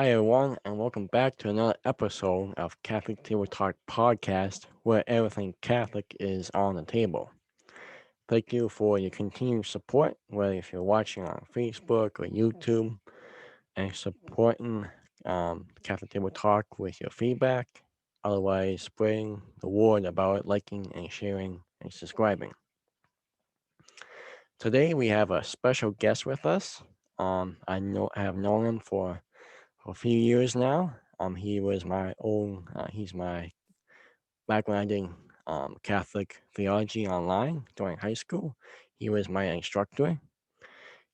Hi, everyone, and welcome back to another episode of Catholic Table Talk podcast, where everything Catholic is on the table. Thank you for your continued support, whether if you're watching on Facebook or YouTube, and supporting Catholic Table Talk with your feedback. Otherwise, spreading the word about it, liking and sharing and subscribing. Today we have a special guest with us. I have known him for a few years now. He's my back when I did Catholic theology online during high school. He was my instructor.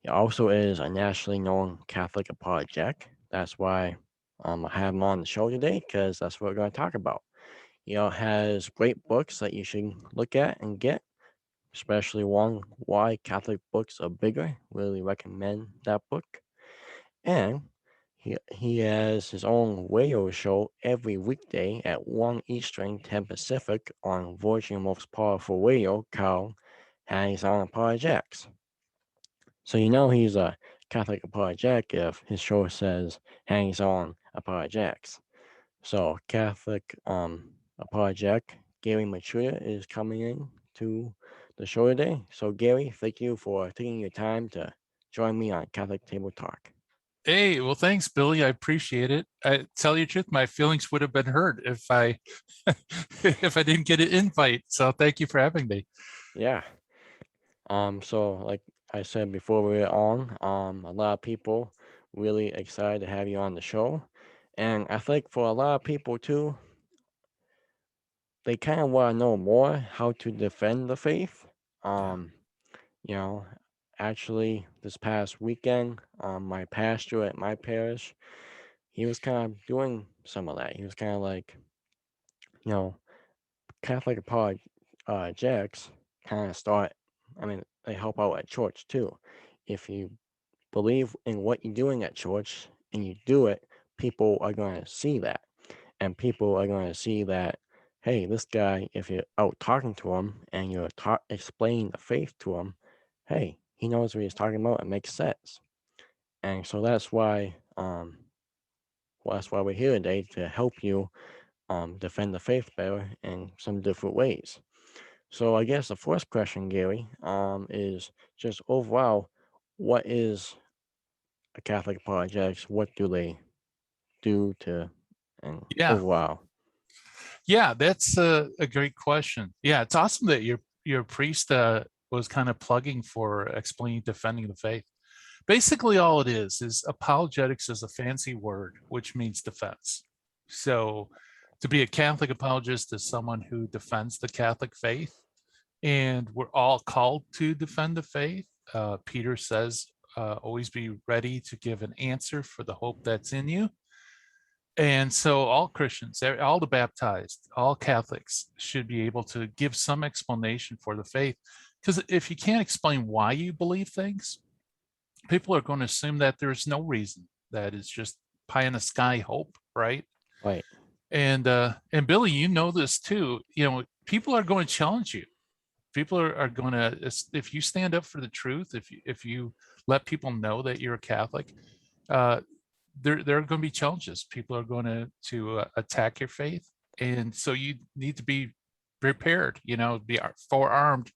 He also is a nationally known Catholic apologetic. That's why I have him on the show today because that's what we're going to talk about. Has great books that you should look at and get, especially one, Why Catholic Books Are Bigger. Really recommend that book. And he has his own radio show every weekday at 1 Eastern, 10 Pacific on Virgin Most Powerful Radio called Hangs on Apologetics. So he's a Catholic apologetic if his show says Hangs on Apologetics. So Catholic apologetic Gary Michuta is coming in to the show today. So Gary, thank you for taking your time to join me on Catholic Table Talk. Hey, well, thanks, Billy. I appreciate it. I tell you the truth, my feelings would have been hurt if I if I didn't get an invite. So thank you for having me. Yeah. So like I said before we were on, a lot of people really excited to have you on the show. And I think for a lot of people too, they kind of want to know more how to defend the faith. Yeah. Um, you know, actually this past weekend, my pastor at my parish, he was kind of doing some of that. He was kind of like, you know, Catholic apologetics kind of start, I mean, they help out at church too. If you believe in what you're doing at church and you do it, people are going to see that. And people are going to see that, hey, this guy, if you're out talking to him and you're explaining the faith to him, hey, he knows what he's talking about. It makes sense. And so that's why we're here today to help you defend the faith better in some different ways. So I guess the first question, Gary, is just overall, what is a Catholic apologetics? What do they do to, and Yeah. overall? Yeah, that's a great question. Yeah, it's awesome that your priest was kind of plugging for explaining defending the faith. Basically, all it is apologetics is a fancy word which means defense. So to be a Catholic apologist is someone who defends the Catholic faith, and we're all called to defend the faith. Peter says, always be ready to give an answer for the hope that's in you. And so all Christians, all the baptized, all Catholics should be able to give some explanation for the faith. Because if you can't explain why you believe things, people are going to assume that there's no reason, that it's just pie in the sky hope, right? Right. And Billy, you know this too. People are going to challenge you. People are going to, if you stand up for the truth, if you let people know that you're a Catholic, uh, there are going to be challenges. People are going to attack your faith, and so you need to be prepared. Be forearmed,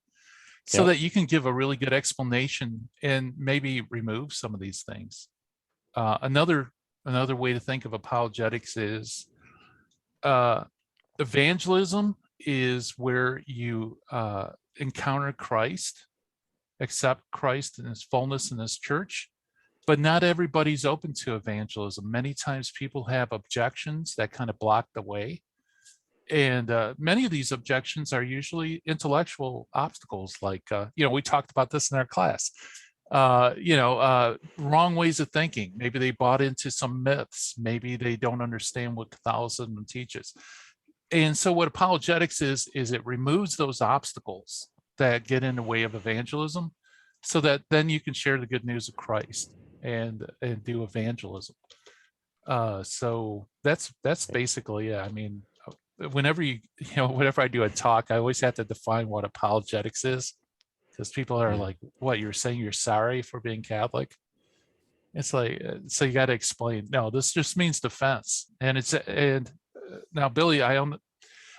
so Yep. that you can give a really good explanation and maybe remove some of these things. Another way to think of apologetics is uh, evangelism is where you encounter Christ, accept Christ in his fullness in his church, but not everybody's open to evangelism. Many times people have objections that kind of block the way. And many of these objections are usually intellectual obstacles, like, we talked about this in our class. Wrong ways of thinking. Maybe they bought into some myths. Maybe they don't understand what Catholicism teaches. And so what apologetics is it removes those obstacles that get in the way of evangelism, so that then you can share the good news of Christ and do evangelism. So that's basically it. I mean, whenever I do a talk, I always have to define what apologetics is, because people are Yeah. like, "What, you're saying you're sorry for being Catholic?" It's like, so you got to explain, no, this just means defense. And now, Billy,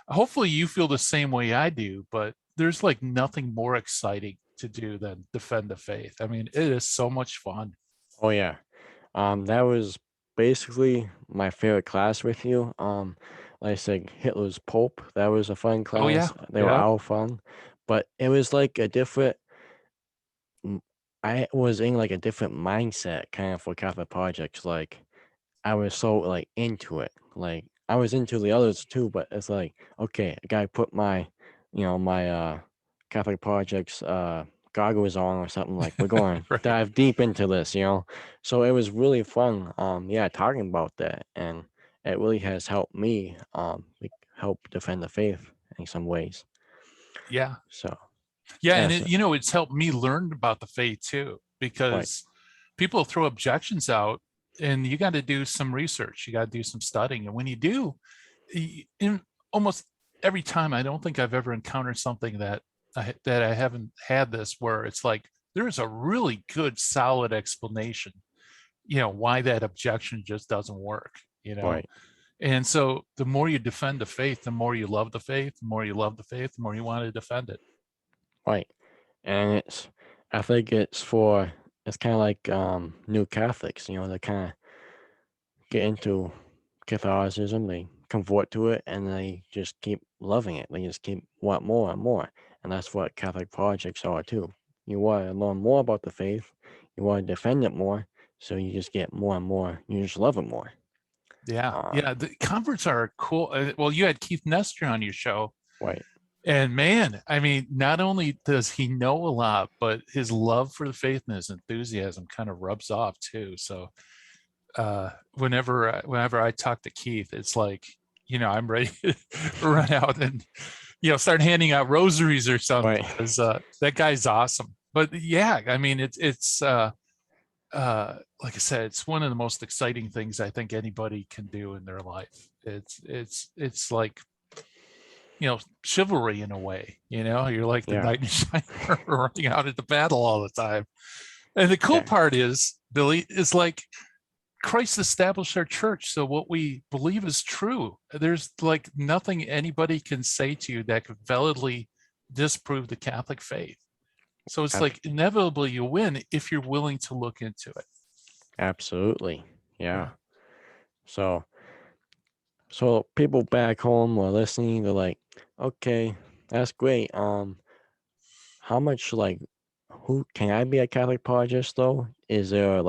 hopefully you feel the same way I do, but there's like nothing more exciting to do than defend the faith. I mean, it is so much fun. Oh yeah. That was basically my favorite class with you. Like I said, Hitler's Pope. That was a fun Oh, yeah. class. They were Yeah. all fun, but it was like a different. I was in like a different mindset kind of for Catholic projects. Like I was so like into it. Like I was into the others too, but it's like, okay, I gotta put my, my Catholic projects goggles on or something. Like we're going to Right. dive deep into this. So it was really fun. Yeah, talking about that, and it really has helped me help defend the faith in some ways. Yeah. So Yeah. yeah, And so it's helped me learn about the faith too, right, because people throw objections out and you got to do some research. You got to do some studying. And when you do, in almost every time, I don't think I've ever encountered something that I haven't had this where it's like, there's a really good, solid explanation, why that objection just doesn't work. right, And so the more you defend the faith, the more you love the faith, the more you love the faith, the more you want to defend it. right. And I think it's kind of like new Catholics, they kind of get into Catholicism, they convert to it, and they just keep loving it. They just keep want more and more, and that's what Catholic projects are too. You want to learn more about the faith, you want to defend it more, so you just get more and more. You just love it more. Yeah. Um, Yeah. The converts are cool. Well, you had Keith Nestor on your show. right, And man, I mean, not only does he know a lot, but his love for the faith and his enthusiasm kind of rubs off too. So whenever I talk to Keith, it's like, I'm ready to run out and start handing out rosaries or something right, because that guy's awesome. But yeah, I mean, like I said, it's one of the most exciting things I think anybody can do in their life. It's like chivalry in a way. You're like the yeah, knight in shining running out at the battle all the time. And the cool yeah, part is, Billy, is like Christ established our church. So what we believe is true. There's like nothing anybody can say to you that could validly disprove the Catholic faith. So it's ab- like inevitably you win if you're willing to look into it. absolutely, yeah. Yeah. So people back home are listening. They're like, okay, that's great. How much who can I be a Catholic apologist though? Is there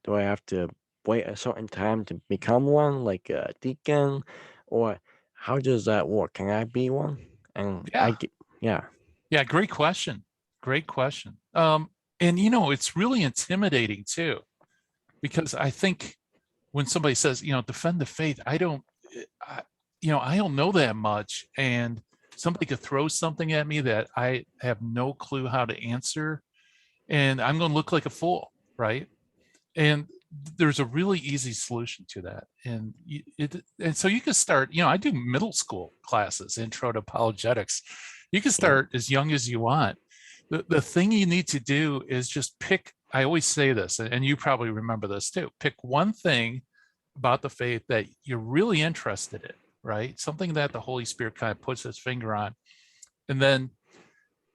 do I have to wait a certain time to become one, like a deacon, or how does that work? Can I be one? And I Yeah. get yeah, Yeah. Great question. Great question. And it's really intimidating too, because I think when somebody says, defend the faith, I, I don't know that much. And somebody could throw something at me that I have no clue how to answer. And I'm going to look like a fool. Right. And there's a really easy solution to that. And so you can start, I do middle school classes, intro to apologetics. You can yeah, start as young as you want. The thing you need to do is just pick, I always say this, and you probably remember this too, pick one thing about the faith that you're really interested in, right? Something that the Holy Spirit kind of puts his finger on, and then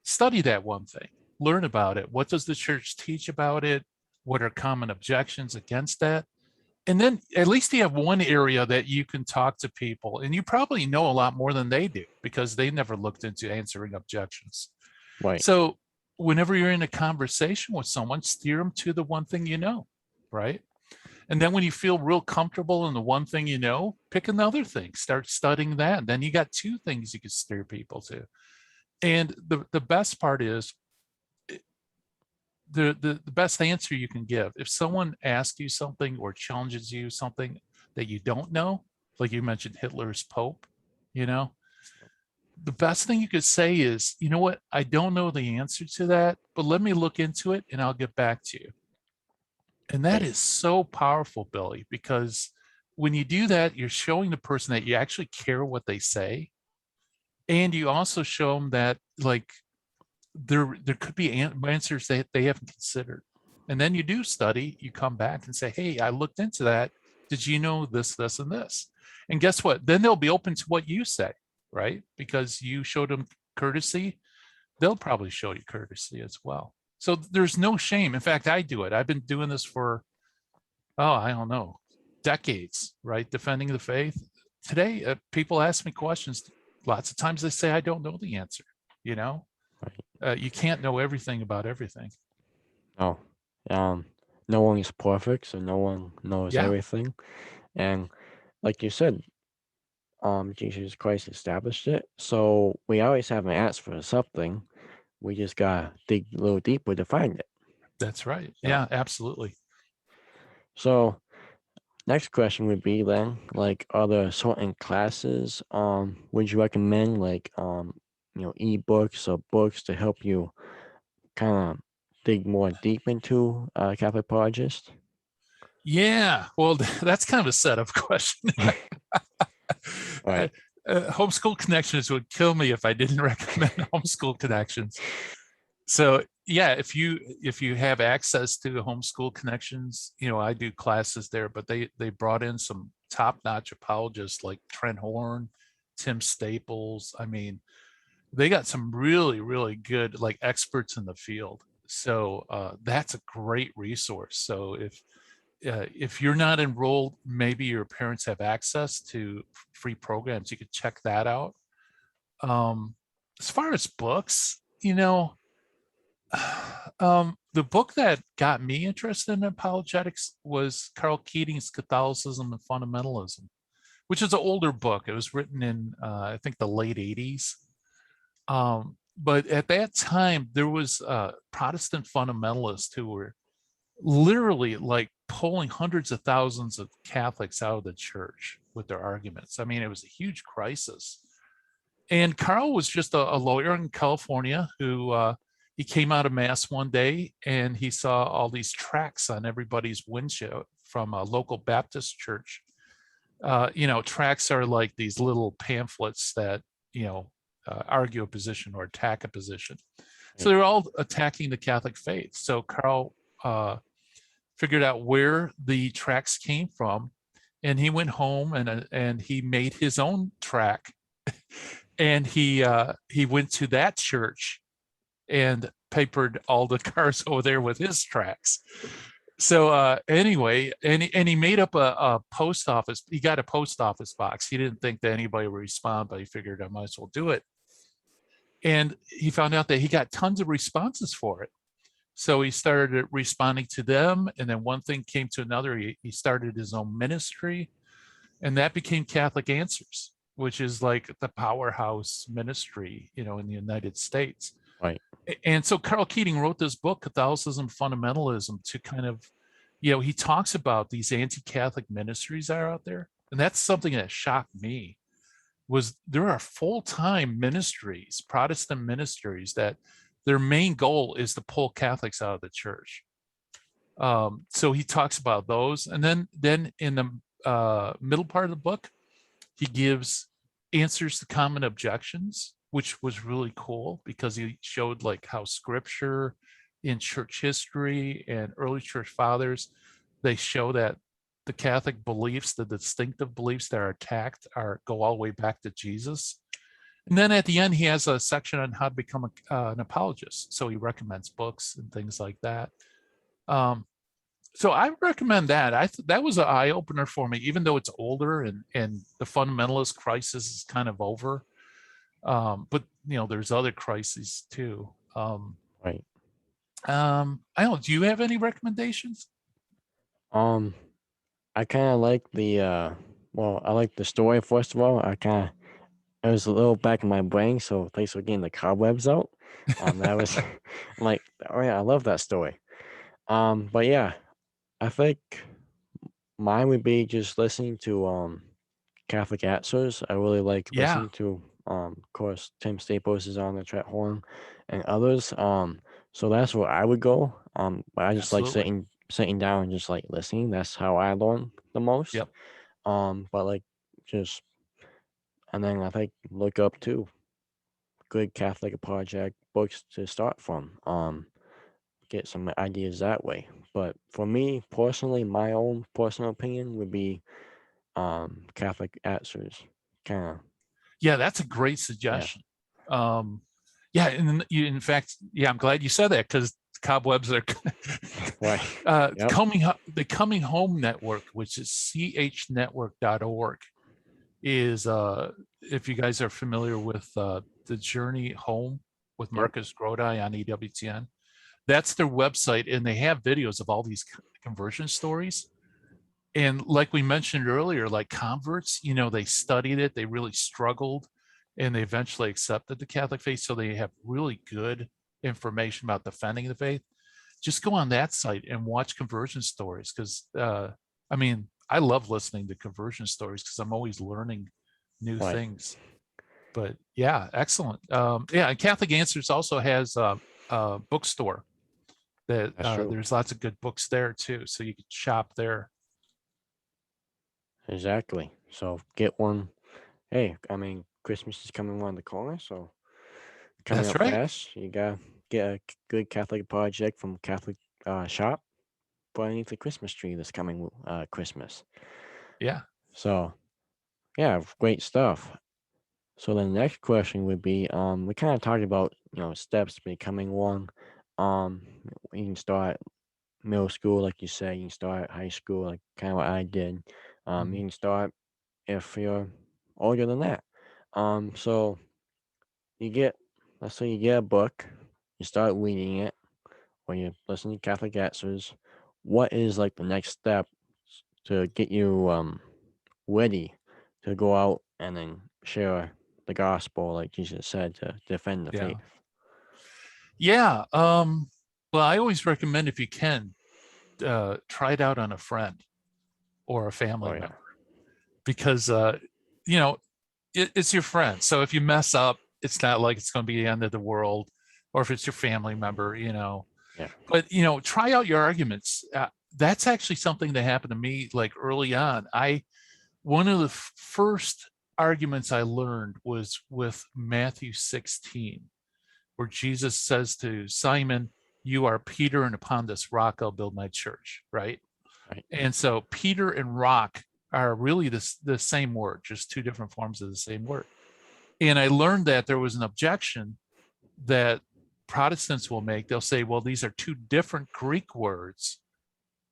study that one thing, learn about it. What does the church teach about it? What are common objections against that? And then at least you have one area that you can talk to people, and you probably know a lot more than they do because they never looked into answering objections. right, So whenever you're in a conversation with someone, steer them to the one thing you know, right? And then when you feel real comfortable in the one thing you know, pick another thing, start studying that. And then you got two things you can steer people to. And the best part is the best answer you can give. If someone asks you something or challenges you something that you don't know, like you mentioned Hitler's Pope, you know, the best thing you could say is, you know what, I don't know the answer to that, but let me look into it and I'll get back to you. And that right, is so powerful, Billy, because when you do that, you're showing the person that you actually care what they say. And you also show them that like there could be answers that they haven't considered. And then you do study, you come back and say, hey, I looked into that. Did you know this, this, and this? And guess what? Then they'll be open to what you say, right? Because you showed them courtesy, they'll probably show you courtesy as well. So there's no shame. In fact, I do it. I've been doing this for, oh, I don't know, decades, right? Defending the faith. Today, people ask me questions. Lots of times they say, I don't know the answer. You know, Right. you can't know everything about everything. No. Um, no one is perfect, so no one knows Yeah, everything. And like you said, Jesus Christ established it. So we always have an answer for something. We just gotta dig a little deeper to find it. that's right. So, Yeah, absolutely. so next question would be then, like, are there certain classes, would you recommend, like, ebooks or books to help you kind of dig more deep into Catholic apologist? Yeah, well, that's kind of a setup question. uh, Right, Homeschool Connections would kill me if I didn't recommend Homeschool Connections. So yeah, if you have access to Homeschool Connections, I do classes there, but they brought in some top-notch apologists like Trent Horn, Tim Staples. I mean, they got some really, really good like experts in the field. So that's a great resource. So if you're not enrolled, maybe your parents have access to free programs. You could check that out. Um, as far as books, the book that got me interested in apologetics was Carl Keating's Catholicism and Fundamentalism, which is an older book. It was written in, I think, the late 80s. But at that time, there was Protestant fundamentalists who were literally like pulling hundreds of thousands of Catholics out of the church with their arguments. I mean, it was a huge crisis. And Carl was just a lawyer in California who he came out of mass one day and he saw all these tracts on everybody's windshield from a local Baptist church. Tracts are like these little pamphlets that argue a position or attack a position. So right, they're all attacking the Catholic faith. So Carl figured out where the tracks came from, and he went home and he made his own track, and he went to that church and papered all the cars over there with his tracks. So anyway, and he made up a post office. He got a post office box. He didn't think that anybody would respond, but he figured I might as well do it. And he found out that he got tons of responses for it. So he started responding to them, and then one thing came to another. He started his own ministry, and that became Catholic Answers, which is like the powerhouse ministry, in the United States. right, And so Carl Keating wrote this book, Catholicism Fundamentalism, to kind of, he talks about these anti-Catholic ministries that are out there. And that's something that shocked me was there are full-time ministries, Protestant ministries, that their main goal is to pull Catholics out of the church. So he talks about those. And then in the middle part of the book, he gives answers to common objections, which was really cool because he showed like how scripture in church history and early church fathers, they show that the Catholic beliefs, the distinctive beliefs that are attacked go all the way back to Jesus. And then at the end, he has a section on how to become an apologist. So he recommends books and things like that. Um, so I recommend that. That was an eye opener for me, even though it's older and the fundamentalist crisis is kind of over. But there's other crises too. right. I don't know. Do you have any recommendations? Um, I kind of like I like the story first of all. It was a little back in my brain, so thanks for getting the cobwebs out. That was, I'm like, oh yeah, I love that story. But yeah, I think mine would be just listening to Catholic Answers. I really like Yeah, listening to of course Tim Staples is on the Trent Horn and others. So that's where I would go. But I just like absolutely. sitting down and just like listening. That's how I learn the most. Yep. But like just and then I think look up too good Catholic project books to start from. get some ideas that way. But for me personally, my own personal opinion would be Catholic answers. Kind of, Yeah, that's a great yeah, suggestion. Um, yeah, and in fact, yeah, I'm glad you said that because cobwebs are right. Yep, the Coming Home Network, which is chnetwork.org, is if you guys are familiar with the Journey Home with yep, Marcus Grodi on EWTN, that's their website, and they have videos of all these conversion stories. And like we mentioned earlier, like converts, they studied it, they really struggled, and they eventually accepted the Catholic faith. So they have really good information about defending the faith. Just go on that site and watch conversion stories because, I mean, I love listening to conversion stories because I'm always learning new right. things. But yeah, excellent. Yeah, and Catholic Answers also has a bookstore that That's true. there's lots of good books there too. So you can shop there. Exactly. So get one. Hey, I mean, Christmas is coming around the corner, so coming That's up right. fast. You gotta get a good Catholic project from Catholic shop put underneath the Christmas tree this coming Christmas. Yeah. So yeah, great stuff. So the next question would be, we kind of talked about, steps to becoming one. Um, you can start middle school, like you said, you can start high school, like kind of what I did. You Mhm. can start if you're older than that. So you get, let's say you get a book, you start reading it, or you listen to Catholic answers. What is like the next step to get you ready to go out and then share the gospel, like Jesus said, to defend the Yeah. faith? Yeah. Well, I always recommend if you can, try it out on a friend or a Oh family yeah, member because, you know, it's your friend. So if you mess up, it's not like it's going to be the end of the world. Or if it's your family member, yeah, but, try out your arguments. That's actually something that happened to me like early on. One of the first arguments I learned was with Matthew 16 where Jesus says to Simon, "You are Peter, and upon this rock I'll build my church," right? right, And so Peter and rock are really the same word, just two different forms of the same word. And I learned that there was an objection that Protestants will make. They'll say, well, these are two different Greek words.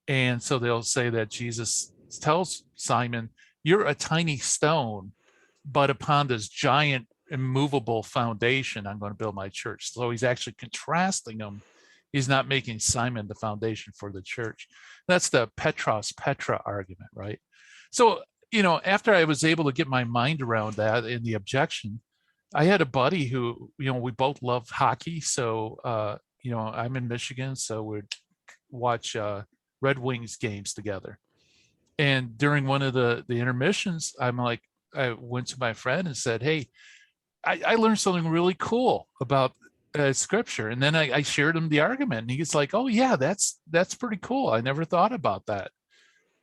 And so they'll say that Jesus tells Simon, "You're a tiny stone, but upon this giant immovable foundation, I'm going to build my church." So he's actually contrasting them. He's not making Simon the foundation for the church. That's the Petros Petra argument, right? So, after I was able to get my mind around that and the objection, I had a buddy who, we both love hockey. So, I'm in Michigan, so we'd watch Red Wings games together. And during one of the intermissions, I went to my friend and said, "Hey, I learned something really cool about scripture." And then I shared him the argument, and he's like, "Oh yeah, that's pretty cool. I never thought about that."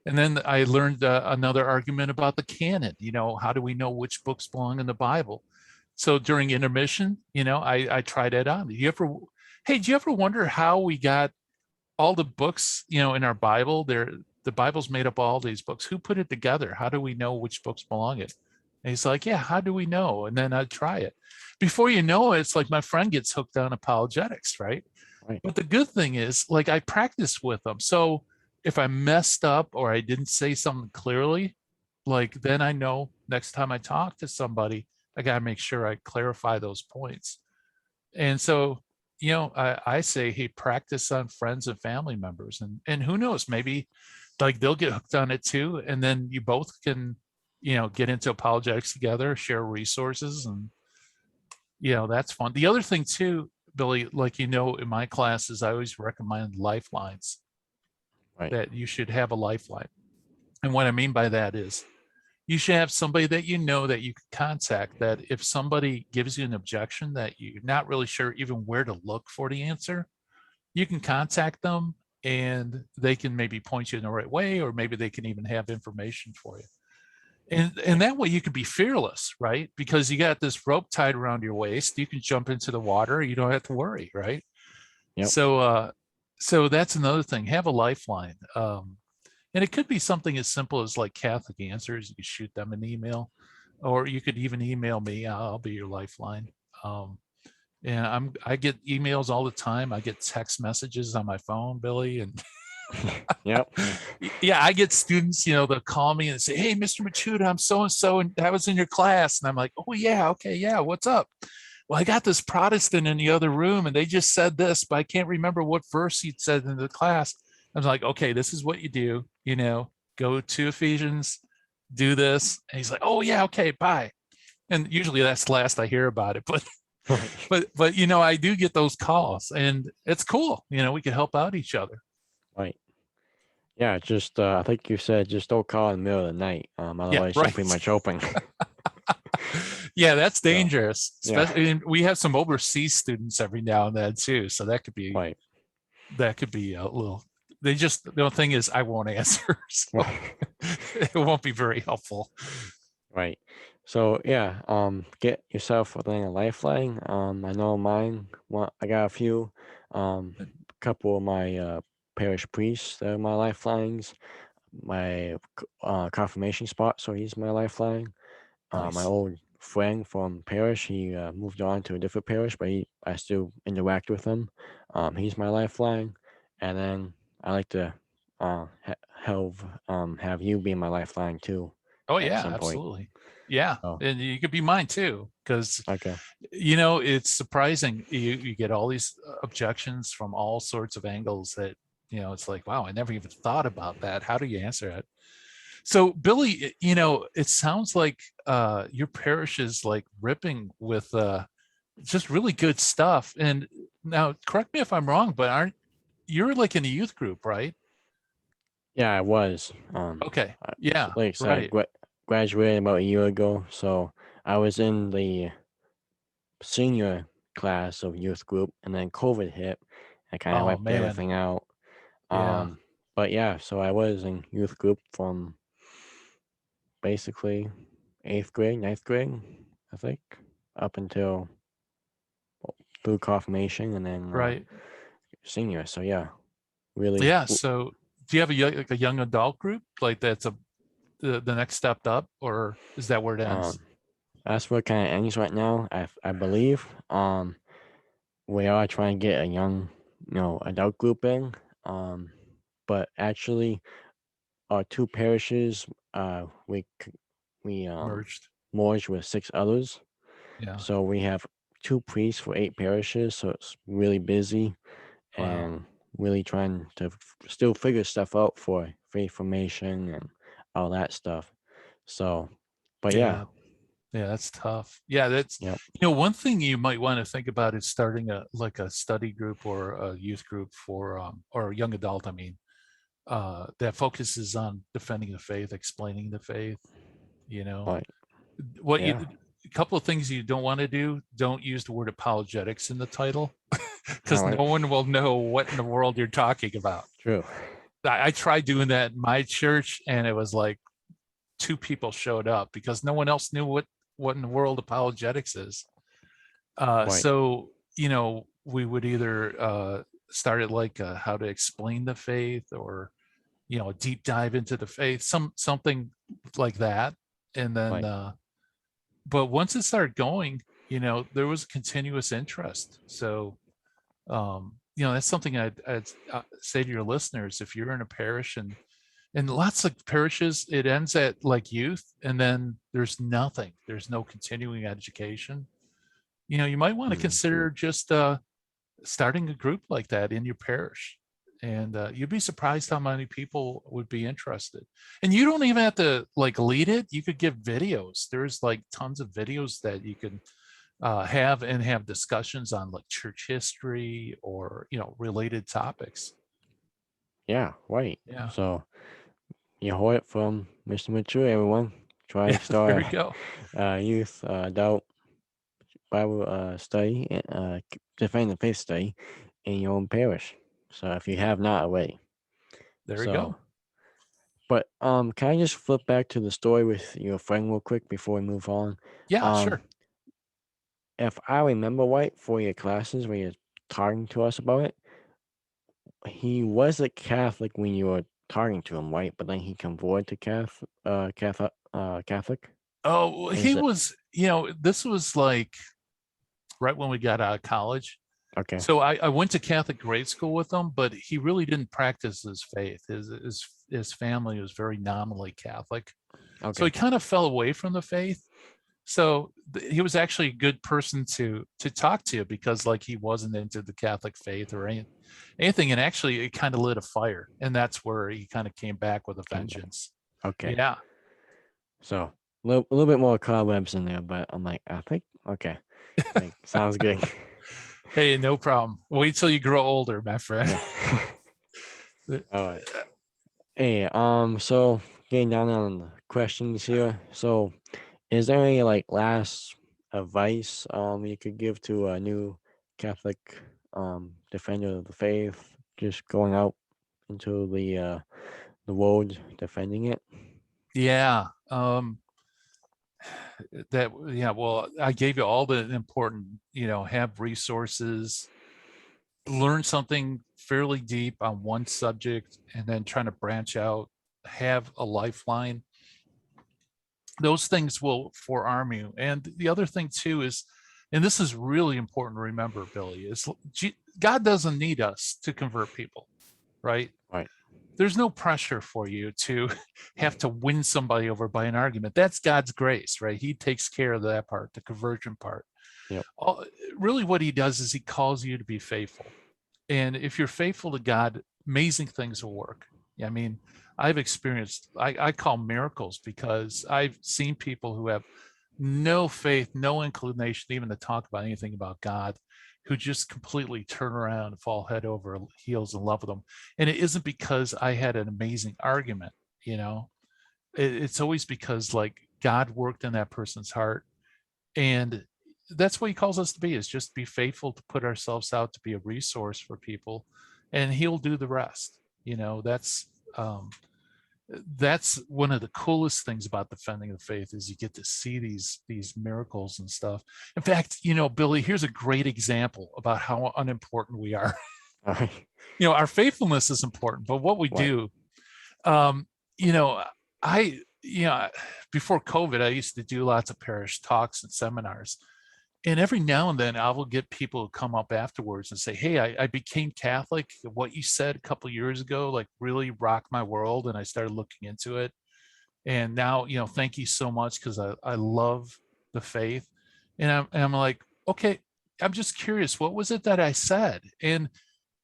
And then I learned another argument about the canon. How do we know which books belong in the Bible? So during intermission, I tried that on. Do you ever wonder how we got all the books, in our Bible? The Bible's made up of all these books. Who put it together? How do we know which books belong in? And he's like, "Yeah, how do we know?" And then I'd try it. Before you know it, it's like my friend gets hooked on apologetics, right? right, But the good thing is, like, I practiced with them. So if I messed up or I didn't say something clearly, like, then I know next time I talk to somebody, I got to make sure I clarify those points. And so, I say, hey, practice on friends and family members. And who knows, maybe like they'll get hooked on it too. And then you both can, get into apologetics together, share resources, and that's fun. The other thing too, Billy, like in my classes, I always recommend lifelines, right, that you should have a lifeline. And what I mean by that is you should have somebody that that you can contact, that if somebody gives you an objection that you're not really sure even where to look for the answer, you can contact them and they can maybe point you in the right way, or maybe they can even have information for you. And right. that way you can be fearless, right? Because you got this rope tied around your waist. You can jump into the water. You don't have to worry, right? Yep, So So that's another thing. Have a lifeline. And it could be something as simple as like Catholic Answers. You could shoot them an email, or you could even email me. I'll be your lifeline. Um, and I get emails all the time. I get text messages on my phone, Billy, and Yep. yeah, I get students, they'll call me and say, "Hey, Mr. Michuta, I'm so and so, and I was in your class." And I'm like, "Oh yeah, okay, yeah, what's up?" "Well, I got this Protestant in the other room, and they just said this, but I can't remember what verse he said in the class." I was like, "Okay, this is what you do. Go to Ephesians, do this." And he's like, "Oh yeah, okay, bye." And usually that's the last I hear about it, but Right. I do get those calls, and it's cool. We can help out each other. Right. Yeah, just I think you said just don't call in the middle of the night. Yeah, Otherwise you're right. pretty much open. Yeah, that's So dangerous. yeah. Especially, and we have some overseas students every now and then too, so Right. that could be a little. They just the only thing is I won't answer, so Right. it won't be very helpful. Right. So yeah, get yourself a thing a lifeline. I know mine. I got a few. A couple of my parish priests that are my lifelines. My confirmation spot, so he's my lifeline. My Nice. old friend from parish, he moved on to a different parish, but I still interact with him. He's my lifeline, and then I like to have you be my lifeline too Oh at yeah, some point. absolutely. Yeah, Oh, and you could be mine too, because okay. it's surprising. You get all these objections from all sorts of angles that it's like, wow, I never even thought about that. How do you answer it? So, Billy, it sounds like your parish is like ripping with just really good stuff. And now, correct me if I'm wrong, but aren't you're like in a youth group, right? Yeah, I was. Okay. So Yeah. like I said, Right. graduated about a year ago, so I was in the senior class of youth group, and then COVID hit. I kind of Oh wiped man. everything out. Yeah. But yeah, so I was in youth group from basically eighth grade, ninth grade, I think, up until through confirmation, and then Right. senior. So yeah, really. Yeah. So, do you have like a young adult group like that's the next step up, or is that where it Um, ends? that's what kind of ends right now. I believe. We are trying to get a young, adult group in. Um, but actually, our two parishes, we Merged. merged with six others. Yeah. So we have two priests for eight parishes. So it's really busy Wow. and really trying to still figure stuff out for faith formation and all that stuff. So, but yeah, Yeah. Yeah, that's tough. Yeah, that's yep, one thing you might want to think about is starting a study group or a youth group for or a young adult, I mean, that focuses on defending the faith, explaining the faith, you know. right, What you yeah, a couple of things you don't want to do, don't use the word apologetics in the title all because right, no one will know what in the world you're talking about. true, I tried doing that in my church and it was like two people showed up because no one else knew what in the world apologetics is. right, So we would either start it like how to explain the faith, or a deep dive into the faith, something like that. And then, right, but once it started going, there was continuous interest. So that's something I'd say to your listeners: if you're in a parish, and lots of parishes, it ends at like youth, and then there's nothing. There's no continuing education. You might want to mm, consider just starting a group like that in your parish. And you'd be surprised how many people would be interested. And you don't even have to like lead it. You could give videos. There's like tons of videos that you can have discussions on like church history or related topics. yeah, right. Yeah. So you heard it from Mr. Mature, everyone. Try Yeah. to There start we go. youth adult Bible study, defend the faith study in your own parish. So if you have not already. There we So, go. but can I just flip back to the story with your friend real quick before we move on? Yeah, Um, sure. if I remember right, for your classes where you're talking to us about it, he was a Catholic when you were talking to him, right? But then he converted to Catholic. Oh, he Is it was, you know, this was like right when we got out of college. okay? So I went to Catholic grade school with him, but he really didn't practice his faith. His family was very nominally Catholic, so he Okay, kind of fell away from the faith. So he was actually a good person to talk to because like he wasn't into the Catholic faith or anything, and actually it kind of lit a fire, and that's where he kind of came back with a came back. vengeance. Okay, Yeah. so a little bit more cobwebs in there, but I'm like, I think okay, like sounds good. Hey, no problem. Wait till you grow older, my friend. Yeah. All right. Hey, so getting down on the questions here. So, is there any like last advice you could give to a new Catholic defender of the faith, just going out into the world defending it? Yeah. That yeah, well, I gave you all the important, have resources, learn something fairly deep on one subject, and then trying to branch out, have a lifeline. Those things will forearm you. And the other thing too is, and this is really important to remember, Billy, is God doesn't need us to convert people, right? Right. There's no pressure for you to have to win somebody over by an argument. That's God's grace, right? He takes care of that part, the conversion part. Yep. All, really, what he does is he calls you to be faithful. And if you're faithful to God, amazing things will work. Yeah, I mean, I've experienced, I call miracles because I've seen people who have no faith, no inclination even to talk about anything about God, who just completely turn around and fall head over heels in love with them. And it isn't because I had an amazing argument, you know, it's always because like God worked in that person's heart. And that's what he calls us to be, is just be faithful to put ourselves out to be a resource for people, and he'll do the rest. Um, that's one of the coolest things about defending the faith, is you get to see these miracles and stuff. In fact, Billy, here's a great example about how unimportant we are. All right. Our faithfulness is important, but what we Right. do, um, you know, I, before COVID, I used to do lots of parish talks and seminars. And every now and then I will get people who come up afterwards and say, hey, I became Catholic. What you said a couple of years ago, like really rocked my world. And I started looking into it. And now, thank you so much, because I love the faith. And I'm like, okay, I'm just curious, what was it that I said? And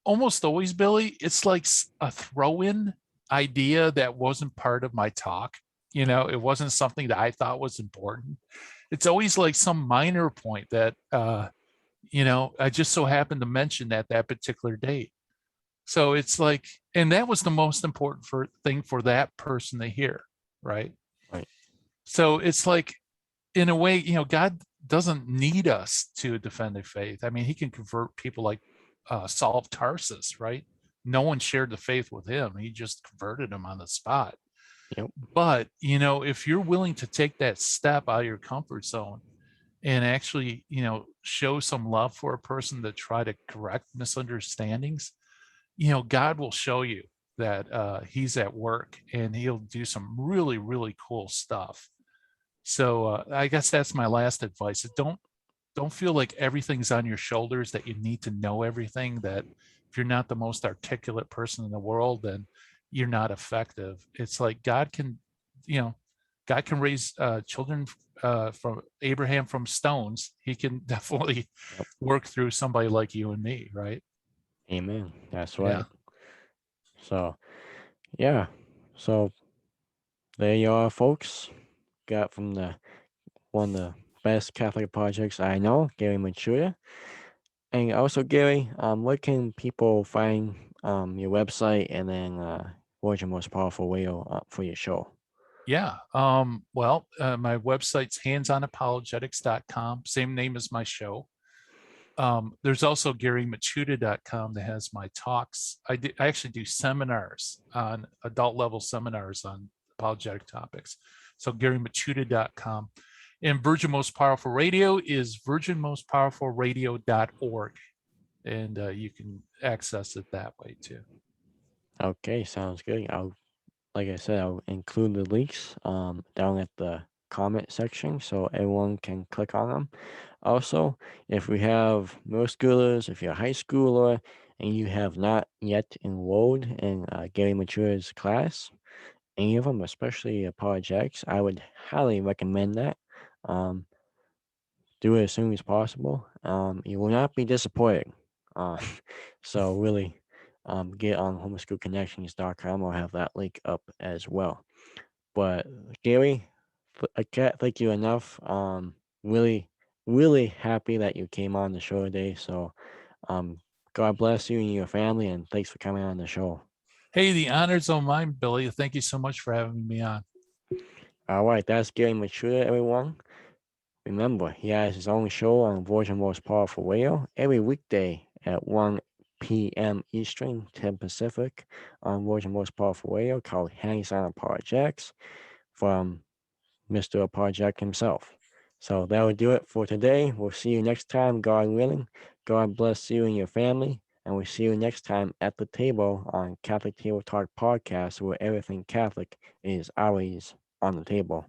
almost always, Billy, it's like a throw-in idea that wasn't part of my talk. It wasn't something that I thought was important. It's always like some minor point that I just so happened to mention at that particular date. So it's like, and that was the most important thing for that person to hear, right? Right. So it's like, in a way, God doesn't need us to defend the faith. I mean, he can convert people like Saul of Tarsus, right? No one shared the faith with him. He just converted him on the spot. Yep. But, if you're willing to take that step out of your comfort zone and actually, show some love for a person to try to correct misunderstandings, God will show you that he's at work, and he'll do some really, really cool stuff. So I guess that's my last advice. Don't feel like everything's on your shoulders, that you need to know everything, that if you're not the most articulate person in the world, then you're not effective. It's like you know, God can raise children from Abraham from stones. He can definitely Yep. work through somebody like you and me, right? Amen. That's Yeah. right. So yeah. So there you are, folks. Got from the one of the best Catholic projects I know, Gary Michuta. And also, Gary, where can people find your website and then what's your most powerful way for your show? Yeah. Well, my website's handsonapologetics.com, same name as my show. There's also GaryMichuta.com that has my talks. I actually do seminars, on adult level seminars on apologetic topics. So GaryMichuta.com. And Virgin Most Powerful Radio is virginmostpowerfulradio.org. and you can access it that way too. Okay, sounds good. Like I said, I'll include the links down at the comment section so everyone can click on them. Also, if we have middle schoolers, if you're a high schooler and you have not yet enrolled in Gary Michuta's class, any of them, especially apologetics, I would highly recommend that. Um, do it as soon as possible. You will not be disappointed. Uh, so really, get on homeschoolconnections.com. I'll have that link up as well. But Gary, I can't thank you enough. Really, really happy that you came on the show today. So, um, God bless you and your family, and thanks for coming on the show. Hey, the honor's on mine, Billy. Thank you so much for having me on. All right, that's Gary Michuta, everyone. Remember, he has his own show on Voyage Most Powerful Radio every weekday at 1 p.m. Eastern, 10 Pacific on Voyage Most Powerful Radio called Hands On Projects from Mr. Project himself. So that will do it for today. We'll see you next time, God willing. God bless you and your family. And we'll see you next time at the table on Catholic Table Talk Podcast, where everything Catholic is always on the table.